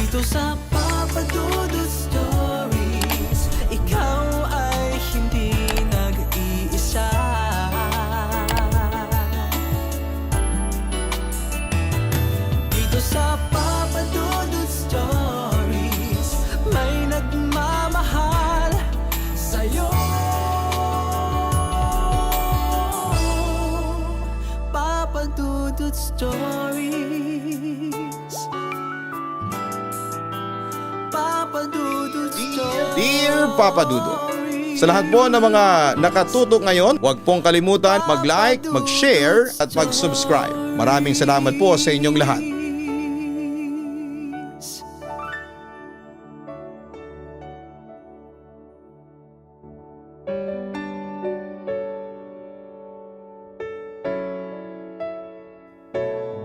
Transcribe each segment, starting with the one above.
Dito sa Papa Dudut Stories, ikaw ay hindi nag-iisa. Dito sa Papa Dudut Stories, may nagmamahal sa'yo. Papa Dudut Stories. Papa Dudut Stories. Dear Papa Dudut, sa lahat po ng mga nakatutok ngayon, huwag pong kalimutan mag-like, mag-share at mag-subscribe. Maraming salamat po sa inyong lahat.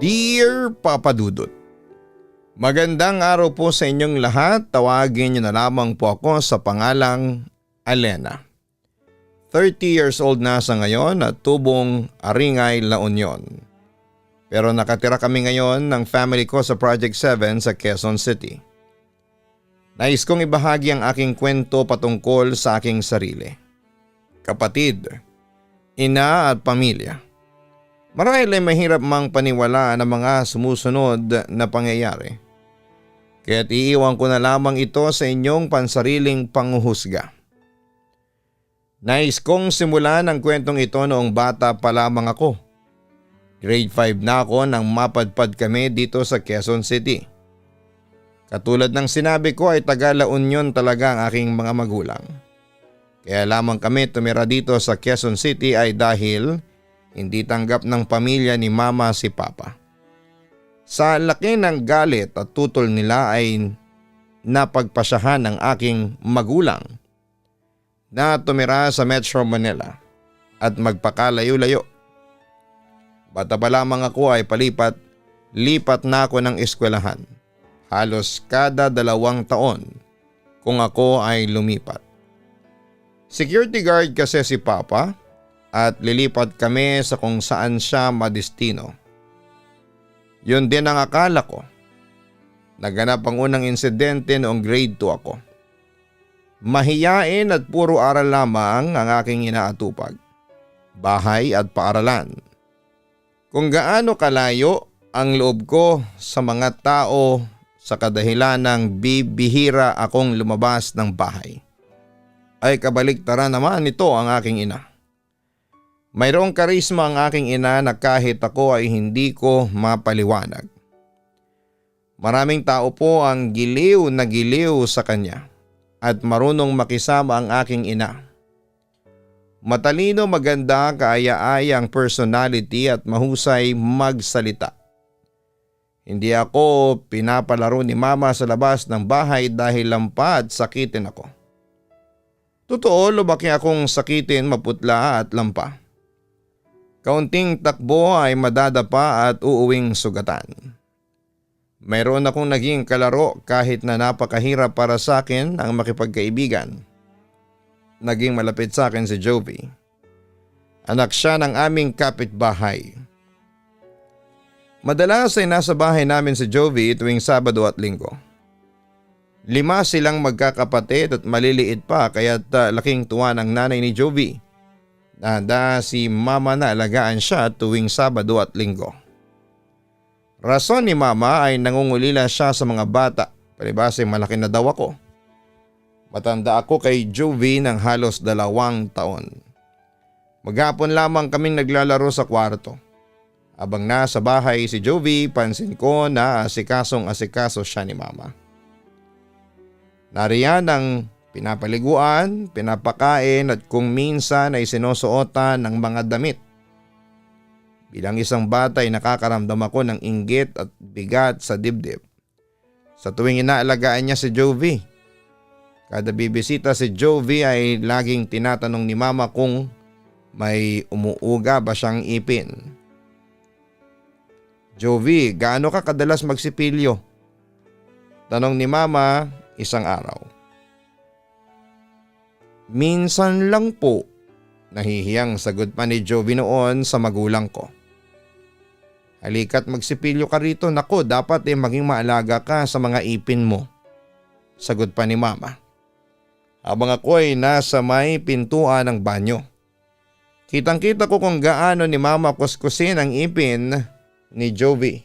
Dear Papa Dudut, magandang araw po sa inyong lahat. Tawagin niyo na lamang po ako sa pangalang Alena. 30 years old na sa ngayon at tubong Aringay, La Union. Pero nakatira kami ngayon ng family ko sa Project 7 sa Quezon City. Nais kong ibahagi ang aking kwento patungkol sa aking sarili, kapatid, ina at pamilya. Marahil ay mahirap mang paniwalaan ang mga sumusunod na pangyayari. Kaya't iiwan ko na lamang ito sa inyong pansariling panghuhusga. Nais kong simulan ang kwentong ito noong bata pa lamang ako. Grade 5 na ako nang mapadpad kami dito sa Quezon City. Katulad ng sinabi ko ay taga La Union talaga ang aking mga magulang. Kaya lamang kami tumira dito sa Quezon City ay dahil hindi tanggap ng pamilya ni Mama si Papa. Sa laki ng galit at tutol nila ay napagpasyahan ng aking magulang na tumira sa Metro Manila at magpakalayo-layo. Bata pa lamang ako ay lipat na ako ng eskwelahan. Halos kada 2 taon kung ako ay lumipat. Security guard kasi si Papa at lilipat kami sa kung saan siya madestino. Yun din ang akala ko. Naganap ang unang insidente noong grade 2 ako. Mahiyain at puro aral lamang ang aking inaatupag. Bahay at paaralan. Kung gaano kalayo ang loob ko sa mga tao sa kadahilan ng bibihira akong lumabas ng bahay, ay kabaliktaran naman ito ang aking ina. Mayroong karisma ang aking ina na kahit ako ay hindi ko mapaliwanag. Maraming tao po ang giliw na giliw sa kanya at marunong makisama ang aking ina. Matalino, maganda, kaaya-ayang personality at mahusay magsalita. Hindi ako pinapalaro ni Mama sa labas ng bahay dahil lampad sakitin ako. Totoo, lumaki akong sakitin, maputla at lampa. Kaunting takbo ay madadapa at uuwing sugatan. Mayroon akong naging kalaro kahit na napakahirap para sa akin ang makipagkaibigan. Naging malapit sa akin si Jovi. Anak siya ng aming kapitbahay. Madalas ay nasa bahay namin si Jovi tuwing Sabado at Linggo. 5 silang magkakapatid at maliliit pa kaya't laking tuwa ng nanay ni Jovi. Handa si Mama na alagaan siya tuwing Sabado at Linggo. Rason ni Mama ay nangungulila siya sa mga bata, palibhasa malaki na daw ako. Matanda ako kay Jovi ng halos 2 taon. Maghapon lamang kaming naglalaro sa kwarto. Habang nasa bahay si Jovi, pansin ko na asikasong-asikaso siya ni Mama. Nariyan ang pinapaliguan, pinapakain at kung minsan ay sinusuotan ng mga damit. Bilang isang bata ay nakakaramdam ako ng inggit at bigat sa dibdib. Sa tuwing inaalagaan niya si Jovi. Kada bibisita si Jovi ay laging tinatanong ni Mama kung may umuuga ba siyang ipin. Jovi, gaano ka kadalas magsipilyo? Tanong ni Mama isang araw. Minsan lang po, nahihiyang sagot pa ni Jovi noon sa magulang ko. Halika't magsipilyo ka rito. Naku, dapat maging maalaga ka sa mga ipin mo. Sagot pa ni Mama. Habang ako ay nasa may pintuan ng banyo. Kitang-kita ko kung gaano ni Mama kuskusin ang ipin ni Jovi.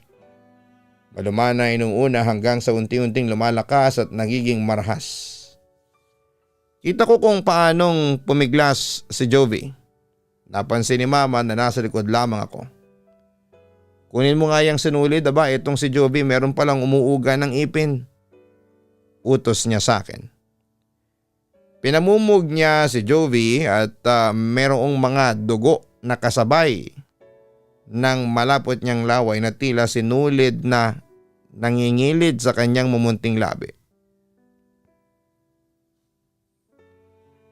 Malumanay nung una hanggang sa unti-unting lumalakas at nagiging marahas. Kita ko kung paanong pumiglas si Jovi. Napansin ni Mama na nasa likod lamang ako. Kunin mo nga yung sinulid, aba, itong si Jovi meron palang umuuga ng ipin. Utos niya sa akin. Pinamumog niya si Jovi at merong mga dugo na kasabay ng malapot niyang laway na tila sinulid na nangingilid sa kanyang mumunting labi.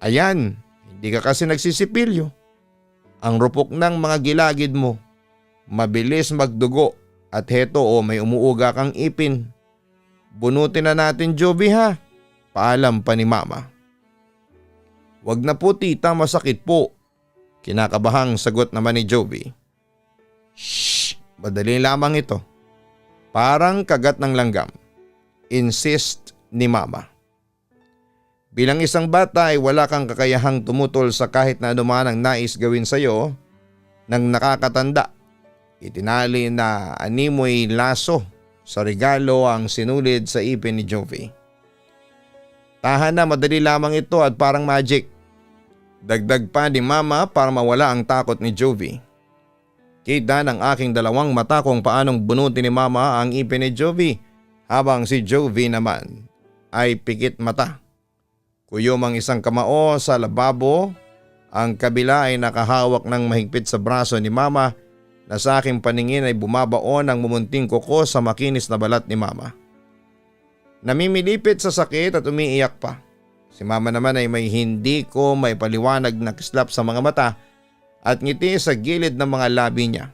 Ayan, hindi ka kasi nagsisipilyo. Ang rupok ng mga gilagid mo, mabilis magdugo at heto may umuuga kang ipin. Bunutin na natin, Jovi, ha? Paalam pa ni Mama. Wag na po tita, masakit po. Kinakabahang sagot naman ni Jovi. Shh, madali lamang ito. Parang kagat ng langgam. Insist ni Mama. Bilang isang bata ay wala kang kakayahang tumutol sa kahit na anuman ang nais gawin sa iyo ng nakakatanda. Itinali na animoy laso sa regalo ang sinulid sa ipin ni Jovi. Tahan na, madali lamang ito at parang magic. Dagdag pa ni Mama para mawala ang takot ni Jovi. Kita ng aking dalawang mata kung paanong bunutin ni Mama ang ipin ni Jovi habang si Jovi naman ay pikit mata. Kuyom ang isang kamao sa lababo, ang kabila ay nakahawak ng mahigpit sa braso ni Mama na sa aking paningin ay bumabaon ang mumunting kuko sa makinis na balat ni Mama. Namimilipit sa sakit at umiiyak pa. Si Mama naman ay may hindi ko may paliwanag na kislap sa mga mata at ngiti sa gilid ng mga labi niya.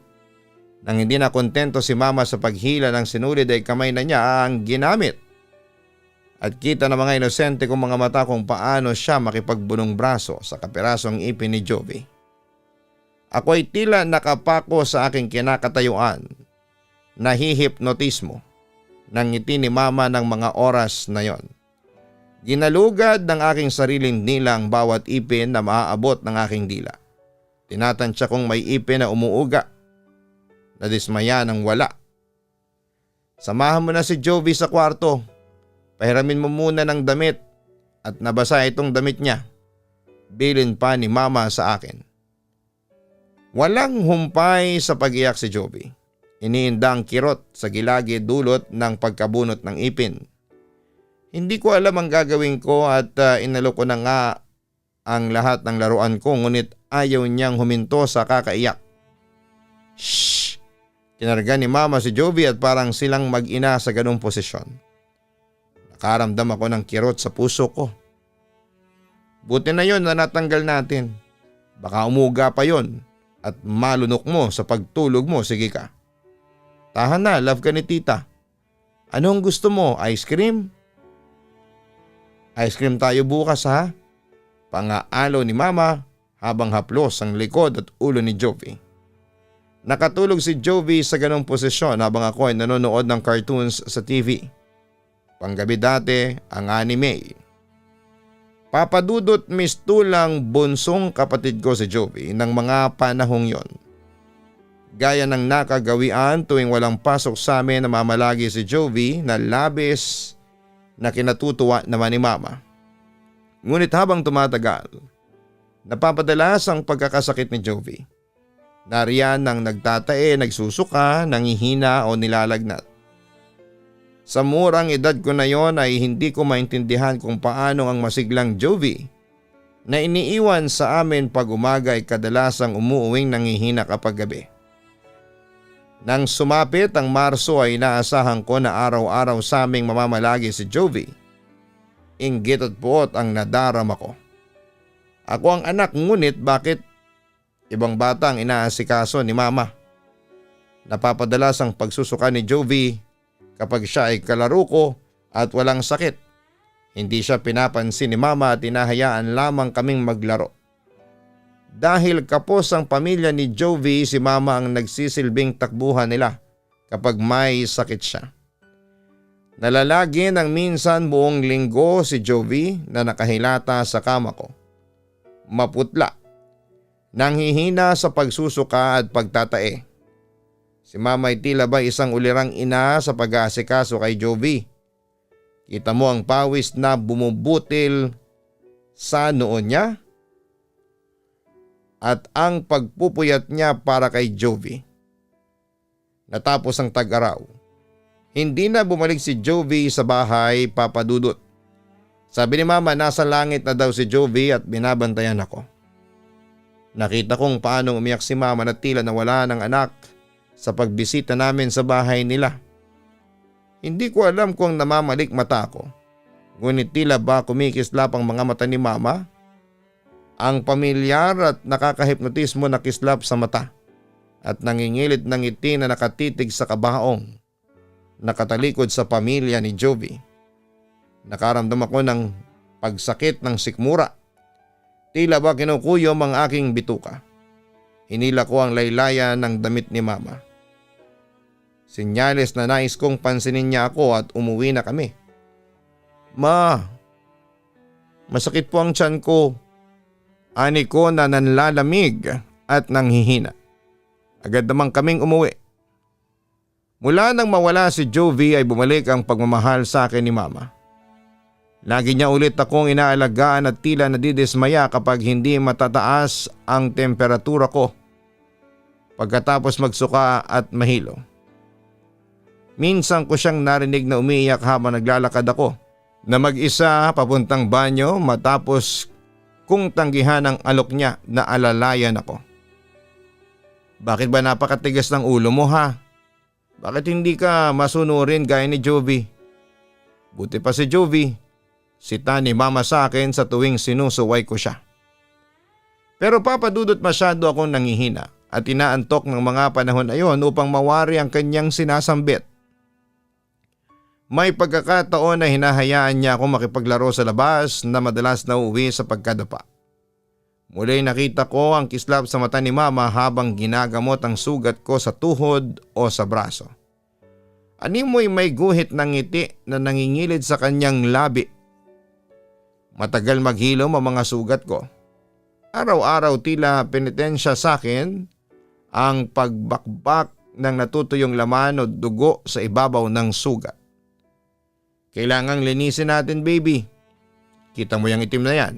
Nang hindi na kontento si Mama sa paghila ng sinulid ay kamay na niya ang ginamit. At kita ng mga inosente kong mga mata kung paano siya makipagbunong braso sa kapirasong ipin ni Jovi. Ako ay tila nakapako sa aking kinakatayuan. Nahihipnotismo ng ngiti ni Mama ng mga oras na yon. Ginalugad ng aking sariling dila ang bawat ipin na maaabot ng aking dila. Tinatansya kong may ipin na umuuga. Nadismaya ng wala. Samahan mo na si Jovi sa kwarto. Pahiramin mo muna ng damit at nabasa itong damit niya. Bilin pa ni Mama sa akin. Walang humpay sa pag-iyak si Jovi. Iniinda ang kirot sa gilagi dulot ng pagkabunot ng ipin. Hindi ko alam ang gagawin ko at inalok ko na nga ang lahat ng laruan ko ngunit ayaw niyang huminto sa kakaiyak. Shhh! Kinarga ni Mama si Jovi at parang silang mag-ina sa ganung posisyon. Nakaramdam ako ng kirot sa puso ko. Buti na yon na natanggal natin. Baka umuga pa yon at malunok mo sa pagtulog mo, sige ka. Tahan na, love ka ni tita. Anong gusto mo, ice cream? Ice cream tayo bukas ha? Pangaalo ni Mama habang haplos ang likod at ulo ni Jovi. Nakatulog si Jovi sa ganong posisyon habang ako ay nanonood ng cartoons sa TV. Panggabi dati ang anime. Papadudot mistulang bunsong kapatid ko si Jovi ng mga panahong yon. Gaya ng nakagawian tuwing walang pasok sa amin na mamalagi si Jovi na labis na kinatutuwa naman ni Mama. Ngunit habang tumatagal, napapadalas ang pagkakasakit ni Jovi. Nariyan nang nagtatae, nagsusuka, nangihina o nilalagnat. Sa murang edad ko na yon ay hindi ko maintindihan kung paano ang masiglang Jovi na iniiwan sa amin pag umaga ay kadalasang umuuwing nangihina kapag gabi. Nang sumapit ang Marso ay inaasahan ko na araw-araw sa aming mamamalagi si Jovi. Inggit at puot ang nadarama ko. Ako ang anak ngunit bakit ibang bata ang inaasikaso ni Mama? Napapadalas ang pagsusuka ni Jovi kapag siya ay kalaro ko at walang sakit. Hindi siya pinapansin ni Mama at hinahayaan lamang kaming maglaro. Dahil kapos ang pamilya ni Jovi, si Mama ang nagsisilbing takbuhan nila kapag may sakit siya. Nalalagi ng minsan buong linggo si Jovi na nakahilata sa kama ko. Maputla. Nanghihina sa pagsusuka at pagtatae. Si Mama ay tila ba isang ulirang ina sa pag-aasikaso kay Jovi. Kita mo ang pawis na bumubutil sa noo niya at ang pagpupuyat niya para kay Jovi. Natapos ang tag-araw. Hindi na bumalik si Jovi sa bahay, Papa Dudut. Sabi ni Mama nasa langit na daw si Jovi at binabantayan ako. Nakita kong paano umiyak si Mama na tila nawala ng anak sa pagbisita namin sa bahay nila. Hindi ko alam kung namamalik mata ko. Ngunit tila ba kumikislap ang mga mata ni Mama? Ang pamilyar at nakakahipnotismo na kislap sa mata at nangingilit ng ngiti na nakatitig sa kabaong nakatalikod sa pamilya ni Jovi. Nakaramdam ako ng pagsakit ng sikmura. Tila ba kinukuyom ang aking bituka. Hinila ko ang laylayan ng damit ni Mama. Senyales na nais kong pansinin niya ako at umuwi na kami. Ma, masakit po ang tiyan ko. Ani ko na nanlalamig at nanghihina. Agad naman kaming umuwi. Mula nang mawala si Jovi ay bumalik ang pagmamahal sa akin ni Mama. Lagi niya ulit akong inaalagaan at tila nadidismaya kapag hindi matataas ang temperatura ko pagkatapos magsuka at mahilo. Minsan ko siyang narinig na umiiyak habang naglalakad ako na mag-isa papuntang banyo matapos kung tanggihan ang alok niya na alalayan ako. Bakit ba napakatigas ng ulo mo ha? Bakit hindi ka masunurin gaya ni Jovi? Buti pa si Jovi. Sita ni Mama sa akin sa tuwing sinusuway ko siya. Pero Papa Dudut masyado akong nangihina at inaantok ng mga panahon na yon upang mawari ang kanyang sinasambit. May pagkakataon na hinahayaan niya ako makipaglaro sa labas na madalas na uuwi sa pagkadapa. Muli nakita ko ang kislap sa mata ni Mama habang ginagamot ang sugat ko sa tuhod o sa braso. Animoy may guhit ng ngiti na nangingilid sa kanyang labi. Matagal maghilom ang mga sugat ko. Araw-araw tila penitensya sa akin ang pagbakbak ng natutuyong laman o dugo sa ibabaw ng sugat. Kailangang linisin natin, baby. Kita mo yung itim na yan.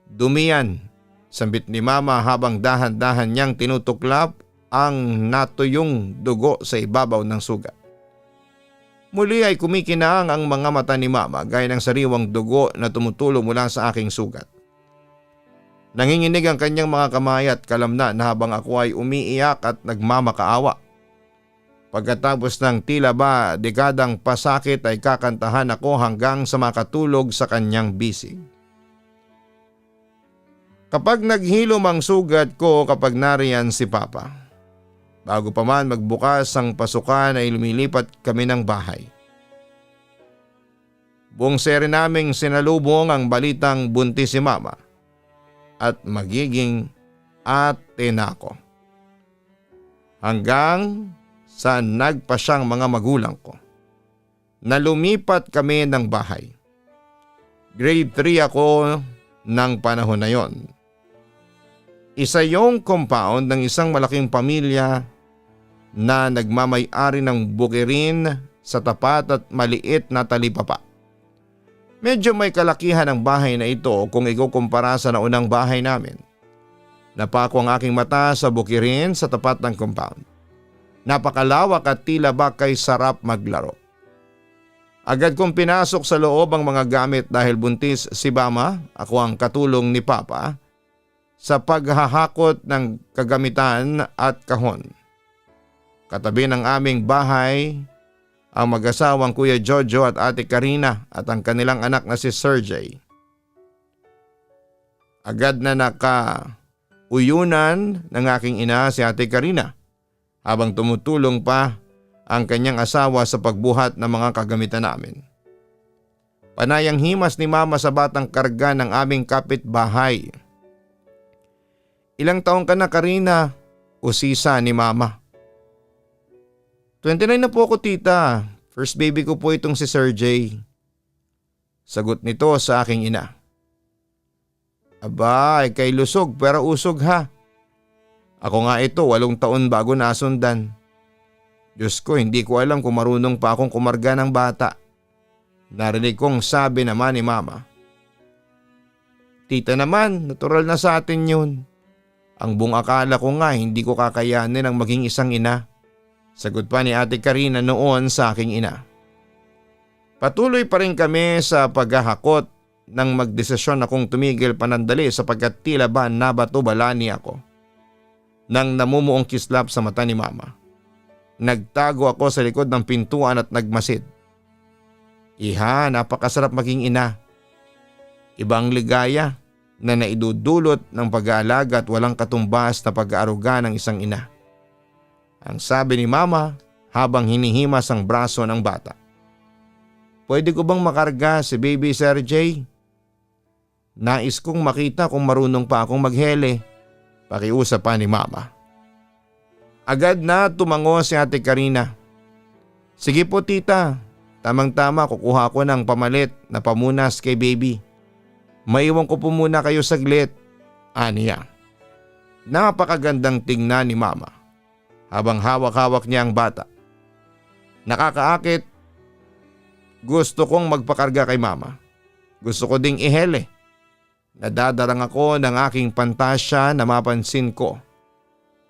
Dumi yan, sambit ni Mama habang dahan-dahan niyang tinutuklap ang natuyong dugo sa ibabaw ng sugat. Muli ay kumikinang ang mga mata ni Mama gaya ng sariwang dugo na tumutulo mula sa aking sugat. Nanginginig ang kanyang mga kamay at kalamnan habang ako ay umiiyak at nagmamakaawa. Pagkatapos ng tila ba dekadang pasakit ay kakantahan ako hanggang sa makatulog sa kanyang bisig. Kapag naghilom ang sugat ko kapag nariyan si Papa. Bago pa man magbukas ang pasukan ay lumilipat kami ng bahay. Buong sere naming sinalubong ang balitang buntis si Mama at magiging ate na ako. Hanggang sa nagpa siyang mga magulang ko na lumipat kami ng bahay. Grade 3 ako ng panahon na yon. Isa yung compound ng isang malaking pamilya na nagmamay-ari ng bukirin sa tapat at maliit na talipapa. Medyo may kalakihan ang bahay na ito kung ikukumpara sa naunang bahay namin. Napako ang aking mata sa bukirin sa tapat ng compound. Napakalawak at tila ba kay sarap maglaro. Agad kong pinasok sa loob ang mga gamit dahil buntis si Mama, ako ang katulong ni Papa, sa paghahakot ng kagamitan at kahon. Katabi ng aming bahay ang mag-asawang Kuya Jojo at Ate Karina at ang kanilang anak na si Sergey. Agad na nakauyunan ng aking ina si Ate Karina habang tumutulong pa ang kanyang asawa sa pagbuhat ng mga kagamitan namin. Panayang himas ni Mama sa batang karga ng aming kapitbahay. Ilang taong ka na, Karina? Usisa ni Mama. 29 na po ako tita. First baby ko po itong si Sir J. Sagot nito sa aking ina. Aba, kay lusog pero usog ha. Ako nga ito 8 taon bago nasundan. Diyos ko, hindi ko alam kung marunong pa akong kumarga ng bata. Narinig kong sabi naman ni mama. Tita naman, natural na sa atin yun. Ang buong akala ko nga hindi ko kakayanin ang maging isang ina. Sagot pa ni Ate Karina noon sa aking ina. Patuloy pa rin kami sa paghahakot nang magdesisyon akong tumigil panandali sapagkat tila ba nabato-balani ako. Nang namumuong kislap sa mata ni mama. Nagtago ako sa likod ng pintuan at nagmasid. Iha, napakasarap maging ina. Ibang ligaya na naidudulot ng pag-aalaga at walang katumbas na pag-aaruga ng isang ina. Ang sabi ni mama habang hinihimas ang braso ng bata. Pwede ko bang makarga si baby Sir J? Nais kong makita kung marunong pa akong maghele. Pakiusap pa ni mama. Agad na tumango si Ate Karina. Sige po tita, tamang-tama kukuha ko ng pamalit na pamunas kay baby. Maiwan ko po muna kayo saglit, aniya. Napakagandang tingnan ni mama habang hawak-hawak niya ang bata. Nakakaakit. Gusto kong magpakarga kay mama. Gusto ko ding ihele. Nadadarang ako ng aking pantasya na mapansin ko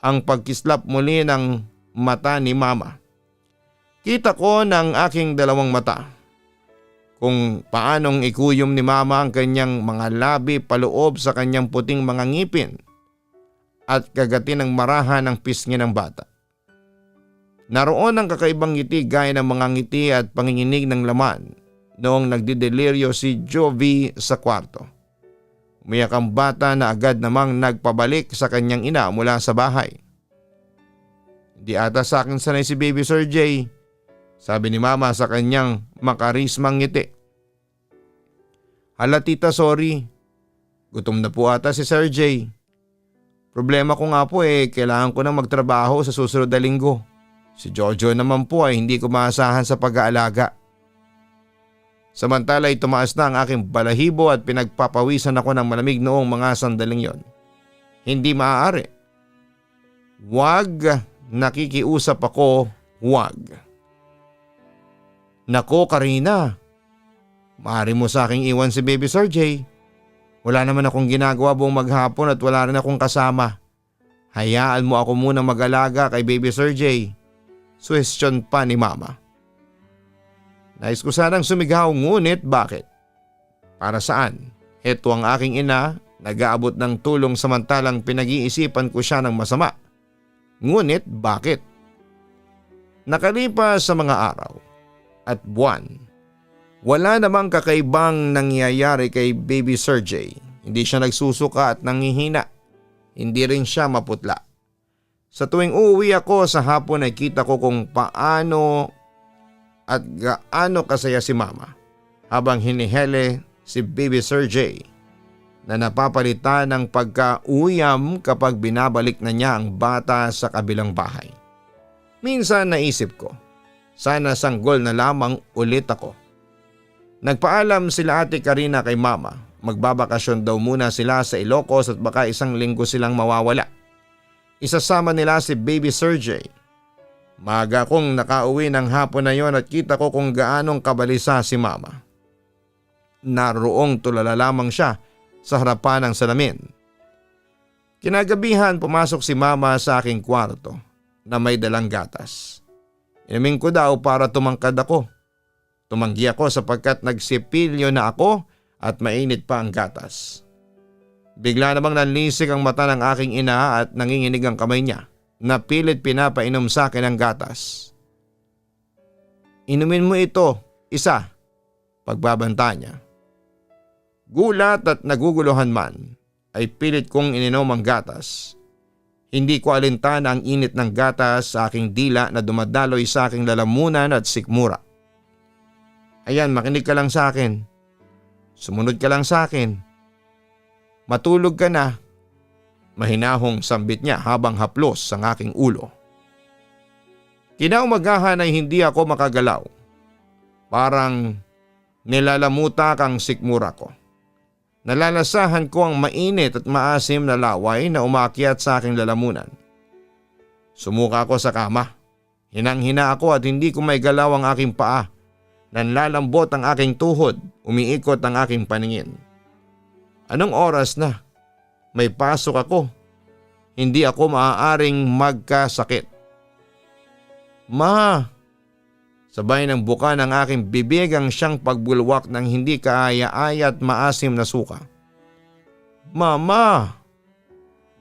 ang pagkislap muli ng mata ni mama. Kita ko ng aking dalawang mata kung paanong ikuyom ni mama ang kanyang mga labi paloob sa kanyang puting mga ngipin at kagati ng marahan ng pisngi ng bata. Naroon ang kakaibang ngiti gaya ng mga ngiti at panginginig ng laman noong nagdideliryo si Jovi sa kwarto. Umiyak ang bata na agad namang nagpabalik sa kanyang ina mula sa bahay. Di ata sa akin sanay si baby Sir J, sabi ni mama sa kanyang makarismang ngiti. Hala tita, sorry. Gutom na po ata si Sir J. Problema ko nga po kailangan ko na magtrabaho sa susunod na linggo. Si Jojo naman po hindi ko maasahan sa pag-aalaga. Samantala ay tumaas na ang aking balahibo at pinagpapawisan ako ng malamig noong mga sandaling yon. Hindi maaari. Wag, nakikiusap ako, wag. Nako Karina, maaari mo sa aking iwan si baby Sir J. Wala naman akong ginagawa buong maghapon at wala rin akong kasama. Hayaan mo ako muna mag-alaga kay baby Sir J. Suwestyon pa ni mama. Nais ko sanang sumigaw ngunit bakit? Para saan? Ito ang aking ina, nag-aabot ng tulong samantalang pinag-iisipan ko siya ng masama. Ngunit bakit? Nakalipas sa mga araw at buwan, wala namang kakaibang nangyayari kay baby Sir J. Hindi siya nagsusuka at nangihina. Hindi rin siya maputla. Sa tuwing uuwi ako sa hapon ay kita ko kung paano at gaano kasaya si mama habang hinihele si baby Sir J na napapalitan ng pagkauyam kapag binabalik na niya ang bata sa kabilang bahay. Minsan naisip ko, sana sanggol na lamang ulit ako. Nagpaalam sila Ate Karina kay mama, magbabakasyon daw muna sila sa Ilocos at baka isang linggo silang mawawala. Isasama nila si baby Sir J. Maaga kong nakauwi ng hapon na yon at kita ko kung gaanong kabalisa si mama. Naroong tulala lamang siya sa harapan ng salamin. Kinagabihan pumasok si mama sa aking kwarto na may dalang gatas. Inumin ko daw para tumangkad ako. Tumanggi ako sapagkat nagsipilyo na ako at mainit pa ang gatas. Bigla namang nanlisik ang mata ng aking ina at nanginginig ang kamay niya na pilit pinapainom sa akin ang gatas. Inumin mo ito, isa, pagbabanta niya. Gulat at naguguluhan man ay pilit kong ininom ang gatas. Hindi ko alintana ang init ng gatas sa aking dila na dumadaloy sa aking lalamunan at sikmura. Ayan, makinig ka lang sa akin. Sumunod ka lang sa akin. Matulog ka na. Mahinahong sambit niya habang haplos ang aking ulo. Kinaumagahan ay hindi ako makagalaw. Parang nilalamutak ang sikmura ko. Nalalasahan ko ang mainit at maasim na laway na umakyat sa aking lalamunan. Sumuka ako sa kama. Hinang-hina ako at hindi ko may galaw ang aking paa. Nanlalambot ang aking tuhod, umiikot ang aking paningin. Anong oras na? May pasok ako. Hindi ako maaaring magkasakit. Ma! Sabay ng buka ng aking bibig ang siyang pagbulwak ng hindi kaaya-aya at maasim na suka. Mama!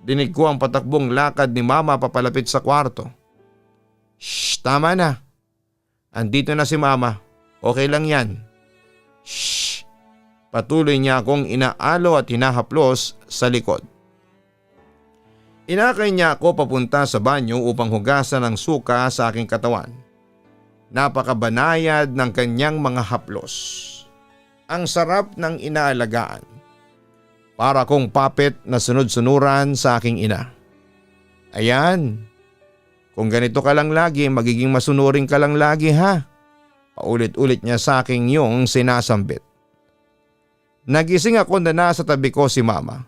Dinig ko ang patakbong lakad ni Mama papalapit sa kwarto. Shh! Tama na. Andito na si Mama. Okay lang yan. Shh! Patuloy niya akong inaalo at hinahaplos sa likod. Inakay niya ako papunta sa banyo upang hugasan ang suka sa aking katawan. Napakabanayad ng kanyang mga haplos. Ang sarap ng inaalagaan. Para kong puppet na sunod-sunuran sa aking ina. Ayan. Kung ganito ka lang lagi, magiging masunuring ka lang lagi ha. Paulit-ulit niya sa aking yung sinasambit. Nagising ako na nasa tabi ko si Mama.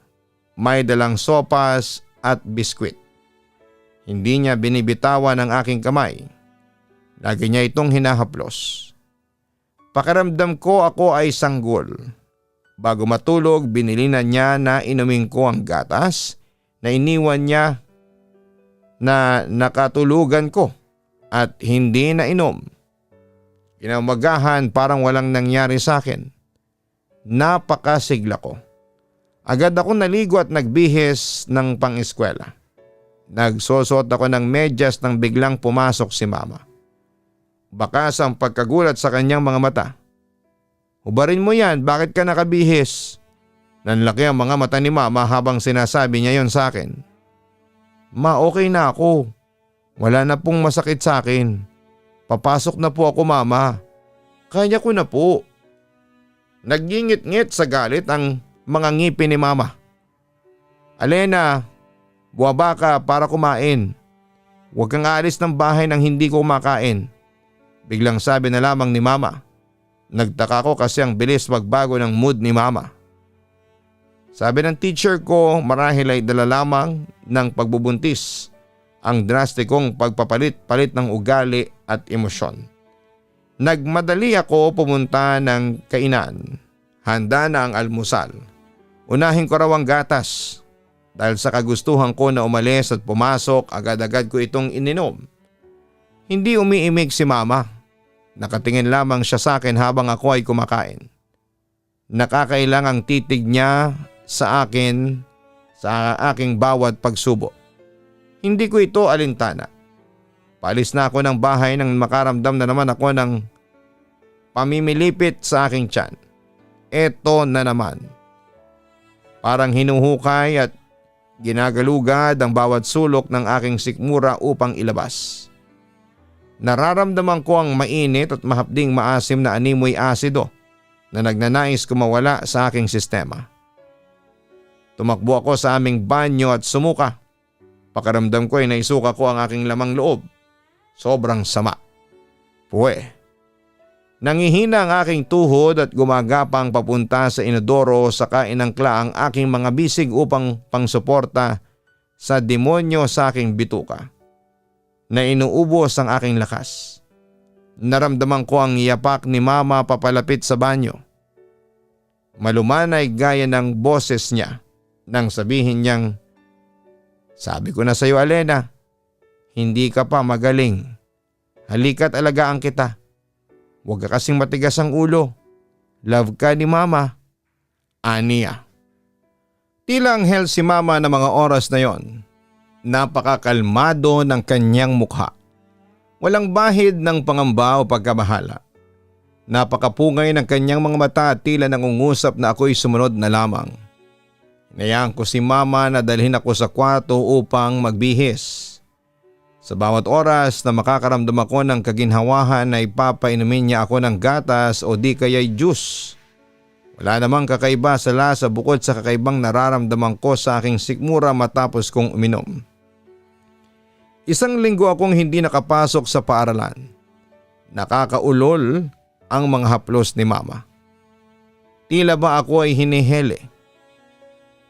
May dalang sopas at biskwit. Hindi niya binibitawan ang aking kamay. Lagi niya itong hinahaplos. Pakiramdam ko ako ay sanggol. Bago matulog, binilinan niya na inumin ko ang gatas na iniwan niya na nakatulugan ko at hindi na inom. Kinaumagahan parang walang nangyari sa akin. Napakasigla ko. Agad ako naligo at nagbihis ng pang-eskwela. Nagsusot ako ng medyas nang biglang pumasok si Mama. Bakas ang pagkagulat sa kanyang mga mata. Hubarin mo yan, bakit ka nakabihis? Nanlaki ang mga mata ni Mama habang sinasabi niya yon sa akin. Ma, okay na ako. Wala na pong masakit sa akin. Papasok na po ako, Mama. Kaya ko na po. Naggingit-ngit sa galit ang mga ngipin ni Mama. Alena, buwaba ka para kumain. Huwag kang aalis ng bahay nang hindi ko kumakain. Biglang sabi na lamang ni Mama. Nagtaka ko kasi ang bilis magbago ng mood ni Mama. Sabi ng teacher ko marahil ay dala lamang ng pagbubuntis ang drastikong pagpapalit-palit ng ugali at emosyon. Nagmadali ako pumunta ng kainan. Handa na ang almusal. Unahin ko raw ang gatas. Dahil sa kagustuhan ko na umalis at pumasok, agad-agad ko itong ininom. Hindi umiimik si Mama. Nakatingin lamang siya sa akin habang ako ay kumakain. Nakakailang ang titig niya sa akin sa aking bawat pagsubo. Hindi ko ito alintana. Paalis na ako ng bahay nang makaramdam na naman ako ng pamimilipit sa aking tiyan. Eto na naman. Parang hinuhukay at ginagalugad ang bawat sulok ng aking sikmura upang ilabas. Nararamdaman ko ang mainit at mahapding maasim na animoy asido na nagnanais kumawala sa aking sistema. Tumakbo ako sa aming banyo at sumuka. Pakiramdam ko ay naisuka ko ang aking lamang loob. Sobrang sama. Puwe. Nangihina ang aking tuhod at gumagapang papunta sa inodoro saka inangkla ang aking mga bisig upang pangsuporta sa demonyo sa aking bituka. Na inuubos ang aking lakas. Naramdaman ko ang yapak ni Mama papalapit sa banyo. Malumanay gaya ng boses niya nang sabihin niyang, "Sabi ko na sa iyo, Alena, hindi ka pa magaling. Halika't alagaan kita. Huwag ka kasing matigas ang ulo. Love ka ni Mama." Aniya. Tila anghel si Mama na mga oras na yon. Napakakalmado ng kanyang mukha. Walang bahid ng pangamba o pagkabahala. Napakapungay ng kanyang mga mata at tila nangungusap na ako'y sumunod na lamang. Hinayaan ko si Mama na dalhin ako sa kwarto upang magbihis. Sa bawat oras na makakaramdam ako ng kaginhawahan ay papainumin niya ako ng gatas o di kaya'y juice. Wala namang kakaiba sa lasa bukod sa kakaibang nararamdaman ko sa aking sikmura matapos kong uminom. Isang linggo akong hindi nakapasok sa paaralan. Nakakaulol ang mga haplos ni mama. Tila ba ako ay hinihele?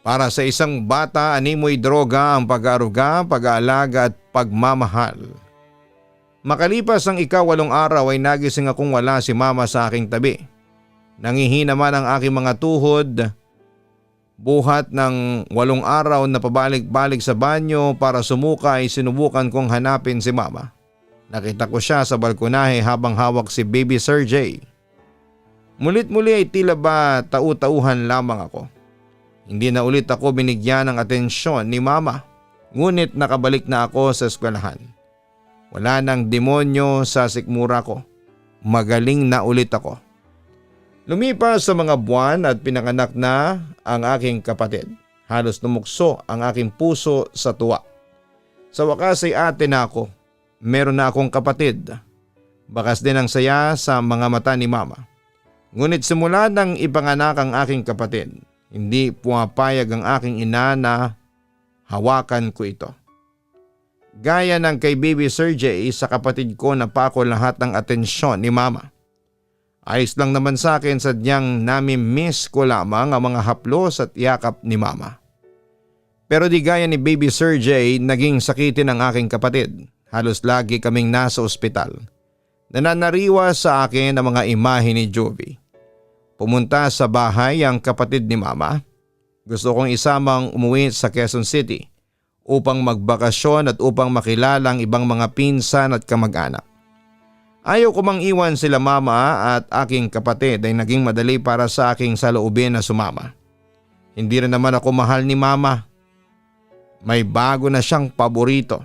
Para sa isang bata, animoy droga ang pag-aaruga, pag-aalaga at pagmamahal. Makalipas ang 8 araw ay nagising akong wala si mama sa aking tabi. Nangihina man ang aking mga tuhod. Buhat ng 8 araw na pabalik-balik sa banyo para sumuka ay sinubukan kong hanapin si mama. Nakita ko siya sa balkonahe habang hawak si Baby Sir J. Mulit-muli ay tila ba tau-tauhan lamang ako. Hindi na ulit ako binigyan ng atensyon ni mama. Ngunit nakabalik na ako sa eskwelahan. Wala nang demonyo sa sikmura ko. Magaling na ulit ako. Lumipas sa mga buwan at pinanganak na ang aking kapatid. Halos lumukso ang aking puso sa tuwa. Sa wakas ay ate na ako. Meron na akong kapatid. Bakas din ang saya sa mga mata ni mama. Ngunit simula nang ipanganak ang aking kapatid, hindi pumapayag ang aking ina na hawakan ko ito. Gaya ng kay Baby Sir J, sa kapatid ko na pa ako lahat ng atensyon ni mama. Ayos lang naman sa akin, sadyang nami-miss ko lamang ang mga haplos at yakap ni mama. Pero di gaya ni Baby Sir J, naging sakitin ang aking kapatid. Halos lagi kaming nasa ospital. Nananariwa sa akin ang mga imahe ni Jovi. Pumunta sa bahay ang kapatid ni mama. Gusto kong isamang umuwi sa Quezon City upang magbakasyon at upang makilala ang ibang mga pinsan at kamag-anak. Ayaw ko mang iwan sila mama at aking kapatid ay naging madali para sa aking saloobin na sumama. Hindi rin naman ako mahal ni mama. May bago na siyang paborito.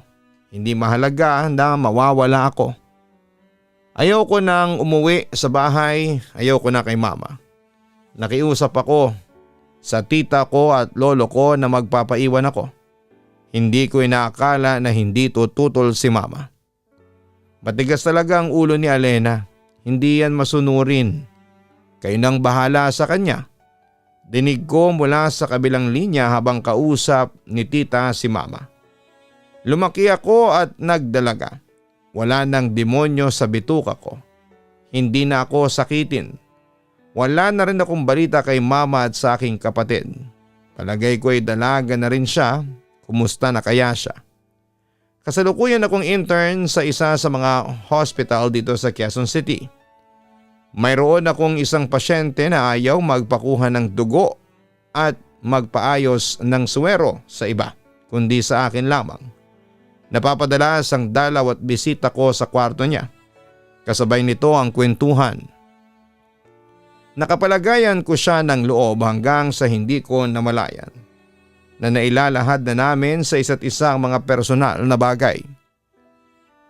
Hindi mahalaga na mawawala ako. Ayaw ko nang umuwi sa bahay, ayaw ko na kay mama. Nakiusap ako sa tita ko at lolo ko na magpapaiwan ako. Hindi ko inaakala na hindi tututol si mama. Matigas talaga ang ulo ni Alena. Hindi yan masunurin. Kayo nang bahala sa kanya. Dinig ko mula sa kabilang linya habang kausap ni tita si mama. Lumaki ako at nagdalaga. Wala nang demonyo sa bituka ko. Hindi na ako sakitin. Wala na rin akong balita kay mama at sa aking kapatid. Palagay ko ay dalaga na rin siya. Kumusta na kaya siya? Kasalukuyan akong intern sa isa sa mga hospital dito sa Quezon City. Mayroon akong isang pasyente na ayaw magpakuha ng dugo at magpaayos ng suwero sa iba, kundi sa akin lamang. Napapadalas ang dalaw at bisita ko sa kwarto niya. Kasabay nito ang kwentuhan. Nakapalagayan ko siya ng loob hanggang sa hindi ko namalayan na nailalahad na namin sa isa't isa ang mga personal na bagay.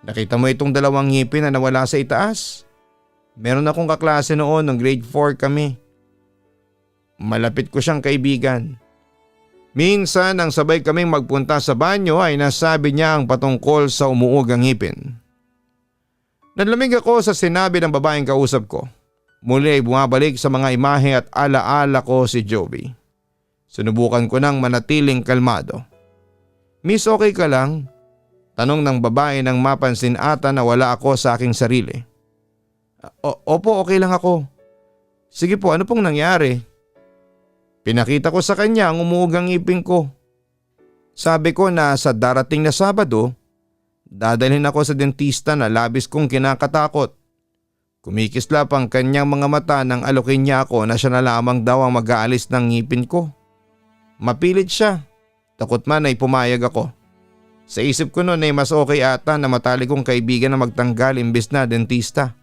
Nakita mo itong 2 ngipin na nawala sa itaas? Meron akong kaklase noon, ng grade 4 kami. Malapit ko siyang kaibigan. Minsan nang sabay kaming magpunta sa banyo ay nasabi niya ang patungkol sa umuugang ngipin. Nalamig ako sa sinabi ng babaeng kausap ko. Muli ay bumabalik sa mga imahe at alaala ko si Jovi. Sinubukan ko nang manatiling kalmado. Miss, okay ka lang? Tanong ng babae nang mapansin ata na wala ako sa aking sarili. Opo, okay lang ako. Sige po, ano pong nangyari? Pinakita ko sa kanya ang umuugang ngipin ko. Sabi ko na sa darating na Sabado, dadalhin ako sa dentista na labis kong kinakatakot. Kumikislap ang kanyang mga mata nang alokin niya ako na siya na lamang daw ang mag-aalis ng ngipin ko. Mapilit siya. Takot man ay pumayag ako. Sa isip ko noon ay mas okay ata na matali kong kaibigan na magtanggal imbes na dentista.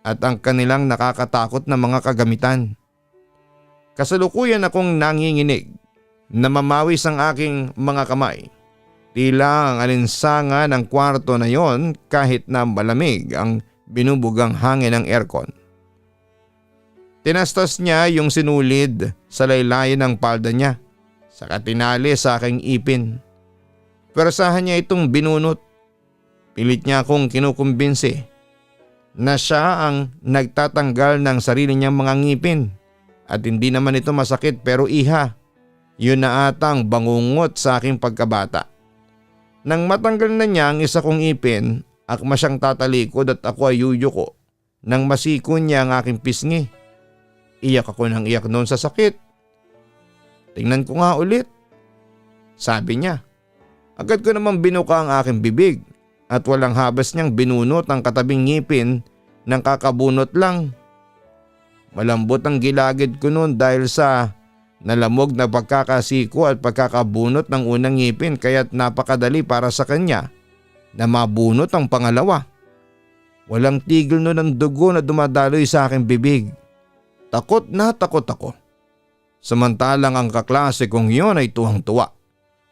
At ang kanilang nakakatakot na mga kagamitan. Kasalukuyan akong nanginginig. Namamawis ang aking mga kamay. Tila ang alinsangan ng kwarto na yon kahit na malamig ang binubugang hangin ng aircon. Tinastas niya yung sinulid sa laylayan ng palda niya, saka tinali sa aking ipin. Pwersahan niya itong binunot. Pilit niya akong kinukumbinsi na siya ang nagtatanggal ng sarili niyang mga ngipin at hindi naman ito masakit, pero iha, yun na atang bangungot sa aking pagkabata. Nang matanggal na niya ang isa kong ipin, akma siyang tatalikod at ako ay yuyuko nang masiko niya ang aking pisngi. Iyak ako ng iyak noon sa sakit. Tingnan ko nga ulit. Sabi niya. Agad ko naman binuka ang aking bibig at walang habas niyang binunot ang katabing ngipin ng kakabunot lang. Malambot ang gilagid ko noon dahil sa nalamog na pagkakasiko at pagkakabunot ng unang ngipin kaya't napakadali para sa kanya na mabunot ang pangalawa. Walang tigil noon ang dugo na dumadaloy sa aking bibig. Takot na takot ako. Samantalang ang kaklase kong iyon ay tuwang-tuwa.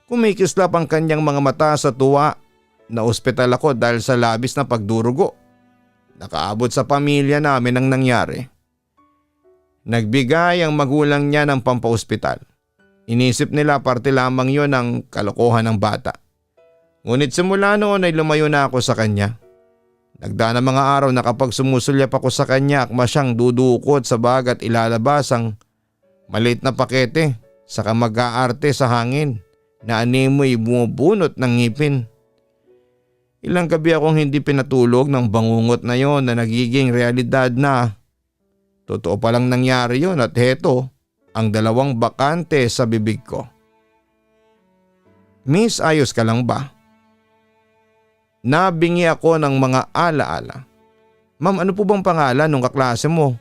Kumikislap ang kanyang mga mata sa tuwa. Na ospital ako dahil sa labis na pagdurugo. Nakaabot sa pamilya namin ang nangyari. Nagbigay ang magulang niya ng pampaospital. Inisip nila parte lamang yon ng kalokohan ng bata. Ngunit simula noon ay lumayo na ako sa kanya. Nagdaan ang mga araw na kapag sumusulyap ako sa kanya akma siyang dudukot sa bag at ilalabas ang maliit na pakete saka mag-aarte sa hangin na animoy bumubunot ng ngipin. Ilang gabi akong hindi pinatulog ng bangungot na yon na nagiging realidad na. Totoo palang nangyari yon at heto ang dalawang bakante sa bibig ko. Miss, ayos ka lang ba? Nabingi ako ng mga alaala. Ma'am, ano po bang pangalan ng kaklase mo?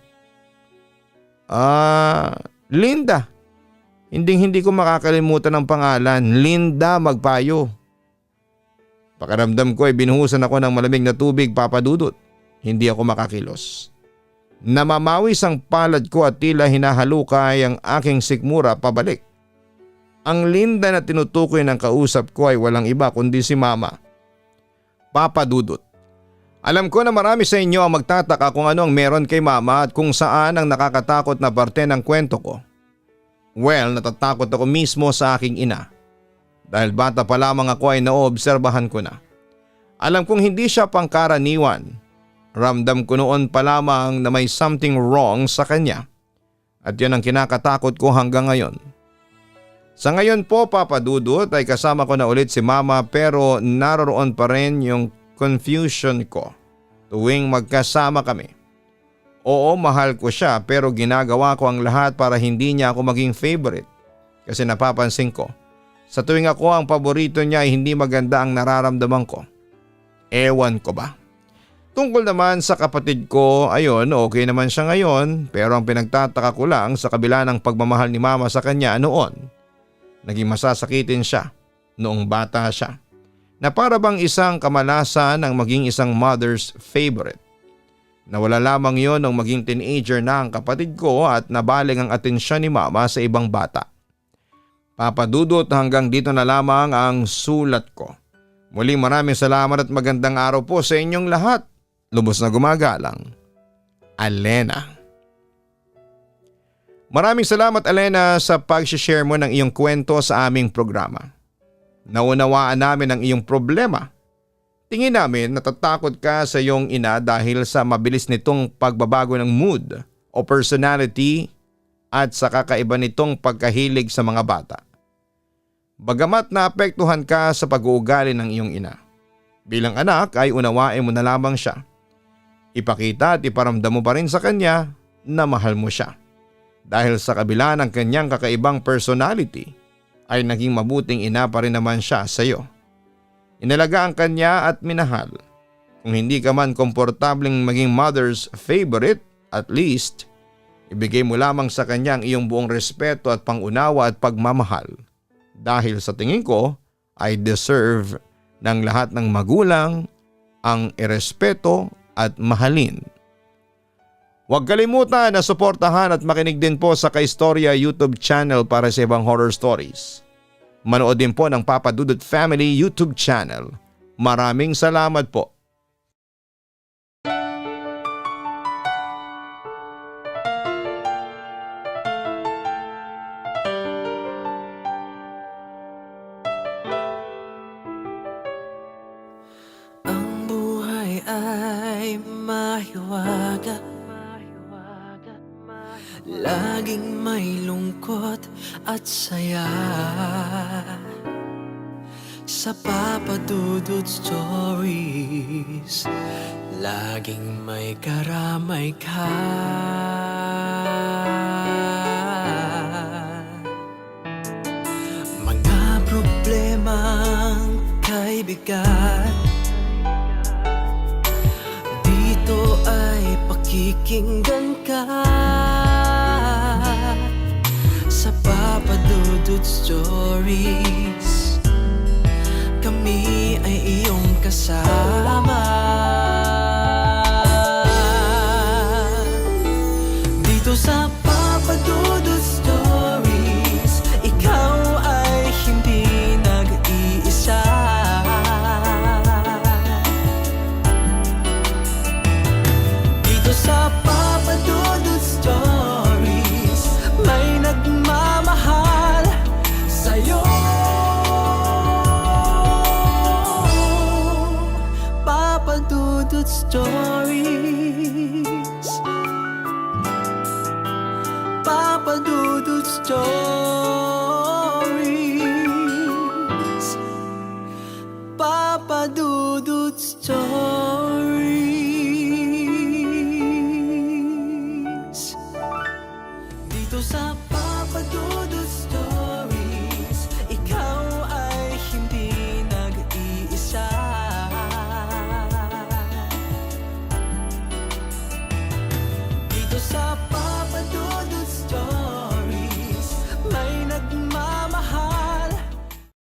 Linda. Hindi ko makakalimutan ang pangalan. Linda Magpayo. Pakiramdam ko ay binuhusan ako ng malamig na tubig, Papa Dudut. Hindi ako makakilos. Namamawis ang palad ko at tila hinahalukay ang aking sikmura pabalik. Ang Linda na tinutukoy ng kausap ko ay walang iba kundi si Mama. Papa Dudut, alam ko na marami sa inyo ang magtataka kung ano ang meron kay Mama at kung saan ang nakakatakot na parte ng kwento ko. Well, natatakot ako mismo sa aking ina. Dahil bata pa lamang ako ay naoobserbahan ko na. Alam kong hindi siya pangkaraniwan. Ramdam ko noon pa lamang na may something wrong sa kanya. At yun ang kinakatakot ko hanggang ngayon. Sa ngayon po, Papa Dudut, ay kasama ko na ulit si Mama pero naroon pa rin yung confusion ko tuwing magkasama kami. Oo, mahal ko siya pero ginagawa ko ang lahat para hindi niya ako maging favorite. Kasi napapansin ko, sa tuwing ako ang paborito niya ay hindi maganda ang nararamdaman ko. Ewan ko ba? Tungkol naman sa kapatid ko, ayon, okay naman siya ngayon pero ang pinagtataka ko lang sa kabila ng pagmamahal ni Mama sa kanya noon, naging masasakitin siya noong bata siya na para bang isang kamalasan ng maging isang mother's favorite. Nawala lamang yon nung maging teenager na ang kapatid ko at nabaling ang atensyon ni Mama sa ibang bata. Papa Dudut, hanggang dito na lamang ang sulat ko. Muling maraming salamat at magandang araw po sa inyong lahat. Lubos na gumagalang, Alena. Maraming salamat, Alena, sa pag-share mo ng iyong kwento sa aming programa. Naunawaan namin ang iyong problema. Tingin namin natatakot ka sa iyong ina dahil sa mabilis nitong pagbabago ng mood o personality at sa kakaiba nitong pagkahilig sa mga bata. Bagamat naapektuhan ka sa pag-uugali ng iyong ina, bilang anak ay unawain mo na lamang siya. Ipakita at iparamdam mo pa rin sa kanya na mahal mo siya. Dahil sa kabila ng kanyang kakaibang personality, ay naging mabuting ina pa rin naman siya sa iyo. Inalagaan kanya at minahal. Kung hindi ka man komportabling maging mother's favorite, at least, ibigay mo lamang sa kanya ang iyong buong respeto at pangunawa at pagmamahal. Dahil sa tingin ko ay deserve ng lahat ng magulang ang irespeto at mahalin. Huwag kalimutan na suportahan at makinig din po sa Kaistorya YouTube channel para sa ibang horror stories. Manood din po ng Papa Dudut Family YouTube channel. Maraming salamat po. Ang buhay ay mahiwaga, laging may lungkot at saya. sa Papa Dudut Stories. Laging may karamay ka. Mga problemang kay bigat, dito ay pakikinggan ka. Sa Papa Dudut Stories, kami ay iyong kasama. Dito sa Papa Dudut Stories, ikaw ay hindi nag-iisa. Dito sa Papa Dudut Stories, may nagmamahal sa'yo. Papa Dudut Stories, Papa Dudut Stories, Papa Dudut Stories. Dito sa Papa Dudut Stories.